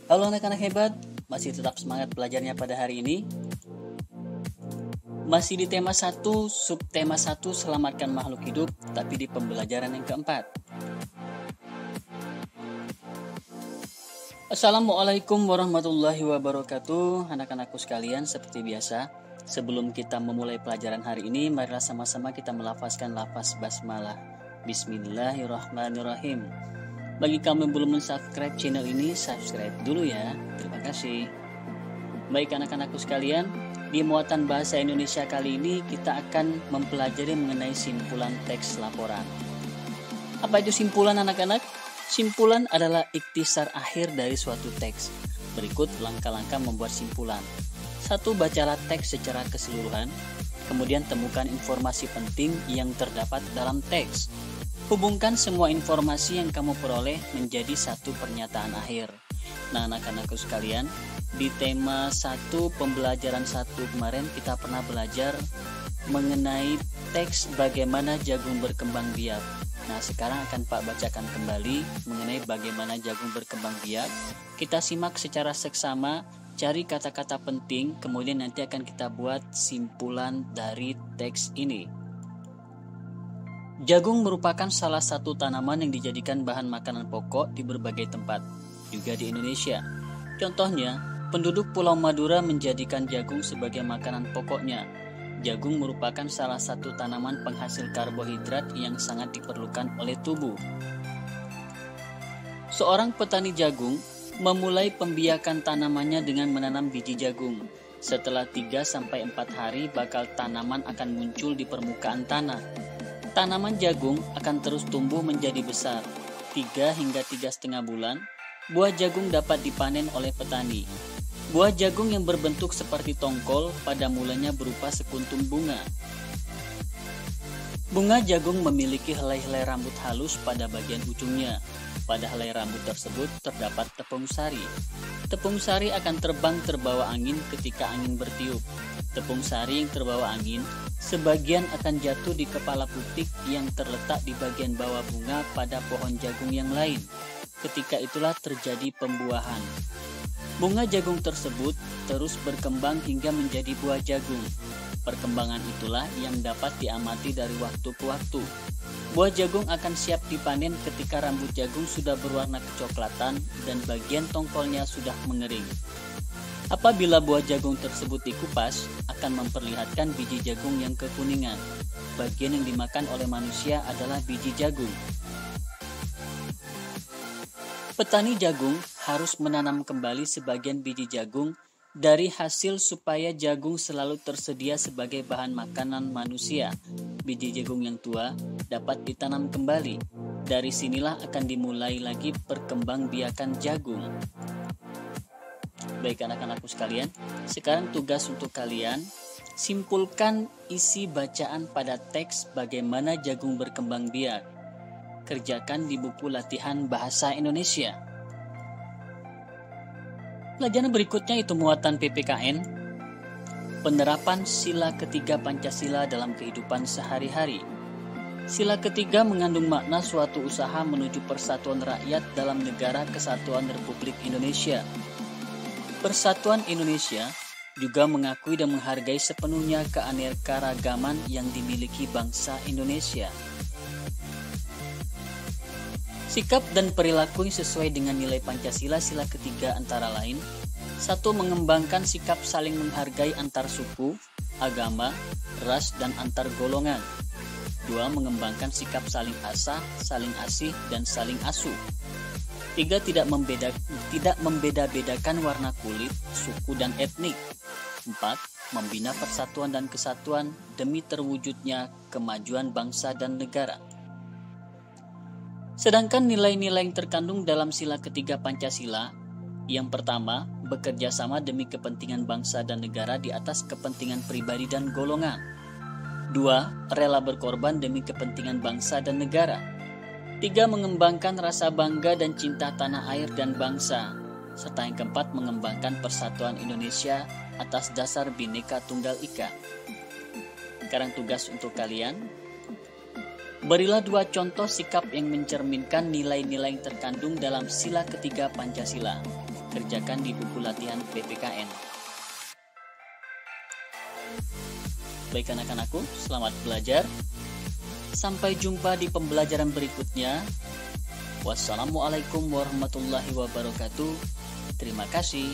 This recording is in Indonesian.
Halo anak-anak hebat, masih tetap semangat belajarnya pada hari ini? Masih di tema 1, subtema 1, selamatkan makhluk hidup, tapi di pembelajaran yang keempat. Assalamualaikum warahmatullahi wabarakatuh, anak-anakku sekalian. Seperti biasa, sebelum kita memulai pelajaran hari ini, marilah sama-sama kita melafazkan lafaz basmalah. Bismillahirrahmanirrahim. Bagi kamu yang belum subscribe channel ini, subscribe dulu ya. Terima kasih. Baik anak-anakku sekalian, di muatan bahasa Indonesia kali ini kita akan mempelajari mengenai simpulan teks laporan. Apa itu simpulan anak-anak? Simpulan adalah ikhtisar akhir dari suatu teks. Berikut langkah-langkah membuat simpulan. 1. Bacalah teks secara keseluruhan. Kemudian temukan informasi penting yang terdapat dalam teks. Hubungkan semua informasi yang kamu peroleh menjadi satu pernyataan akhir. Nah anak-anakku sekalian, di tema 1 pembelajaran 1 kemarin kita pernah belajar mengenai teks bagaimana jagung berkembang biak. Nah sekarang akan Pak bacakan kembali mengenai bagaimana jagung berkembang biak. Kita simak secara seksama, cari kata-kata penting, kemudian nanti akan kita buat simpulan dari teks ini. Jagung merupakan salah satu tanaman yang dijadikan bahan makanan pokok di berbagai tempat, juga di Indonesia. Contohnya, penduduk Pulau Madura menjadikan jagung sebagai makanan pokoknya. Jagung merupakan salah satu tanaman penghasil karbohidrat yang sangat diperlukan oleh tubuh. Seorang petani jagung memulai pembiakan tanamannya dengan menanam biji jagung. Setelah 3-4 hari bakal tanaman akan muncul di permukaan tanah. Tanaman jagung akan terus tumbuh menjadi besar. 3 hingga 3,5 bulan, buah jagung dapat dipanen oleh petani. Buah jagung yang berbentuk seperti tongkol pada mulanya berupa sekuntum bunga. Bunga jagung memiliki helai-helai rambut halus pada bagian ujungnya. Pada helai rambut tersebut terdapat tepung sari. Tepung sari akan terbang terbawa angin ketika angin bertiup. Tepung sari yang terbawa angin sebagian akan jatuh di kepala putik yang terletak di bagian bawah bunga pada pohon jagung yang lain. Ketika itulah terjadi pembuahan. Bunga jagung tersebut terus berkembang hingga menjadi buah jagung. Perkembangan itulah yang dapat diamati dari waktu ke waktu. Buah jagung akan siap dipanen ketika rambut jagung sudah berwarna kecoklatan dan bagian tongkolnya sudah mengering. Apabila buah jagung tersebut dikupas, akan memperlihatkan biji jagung yang kekuningan. Bagian yang dimakan oleh manusia adalah biji jagung. Petani jagung harus menanam kembali sebagian biji jagung dari hasil supaya jagung selalu tersedia sebagai bahan makanan manusia. Biji jagung yang tua dapat ditanam kembali. Dari sinilah akan dimulai lagi perkembangbiakan jagung. Baik anak-anakku sekalian, sekarang tugas untuk kalian, simpulkan isi bacaan pada teks bagaimana jagung berkembang biak. Kerjakan di buku latihan bahasa Indonesia. Pelajaran berikutnya itu muatan PPKN, penerapan sila ketiga Pancasila dalam kehidupan sehari-hari. Sila ketiga mengandung makna suatu usaha menuju persatuan rakyat dalam negara kesatuan Republik Indonesia. Persatuan Indonesia juga mengakui dan menghargai sepenuhnya keanekaragaman yang dimiliki bangsa Indonesia. Sikap dan perilaku yang sesuai dengan nilai Pancasila sila ketiga antara lain: 1. Mengembangkan sikap saling menghargai antar suku, agama, ras, dan antar golongan. 2. Mengembangkan sikap saling asah, saling asih, dan saling asuh. 3. Tidak membeda-bedakan warna kulit, suku, dan etnik. 4. Membina persatuan dan kesatuan demi terwujudnya kemajuan bangsa dan negara. Sedangkan nilai-nilai yang terkandung dalam sila ketiga Pancasila, yang pertama, bekerja sama demi kepentingan bangsa dan negara di atas kepentingan pribadi dan golongan. 2. Rela berkorban demi kepentingan bangsa dan negara. 3. Mengembangkan rasa bangga dan cinta tanah air dan bangsa. Serta yang keempat, mengembangkan persatuan Indonesia atas dasar Bhinneka Tunggal Ika. Sekarang tugas untuk kalian, berilah 2 contoh sikap yang mencerminkan nilai-nilai yang terkandung dalam sila ketiga Pancasila. dikerjakan di buku latihan PPKN. Baik anak-anakku, selamat belajar. Sampai jumpa di pembelajaran berikutnya. Wassalamualaikum warahmatullahi wabarakatuh. Terima kasih.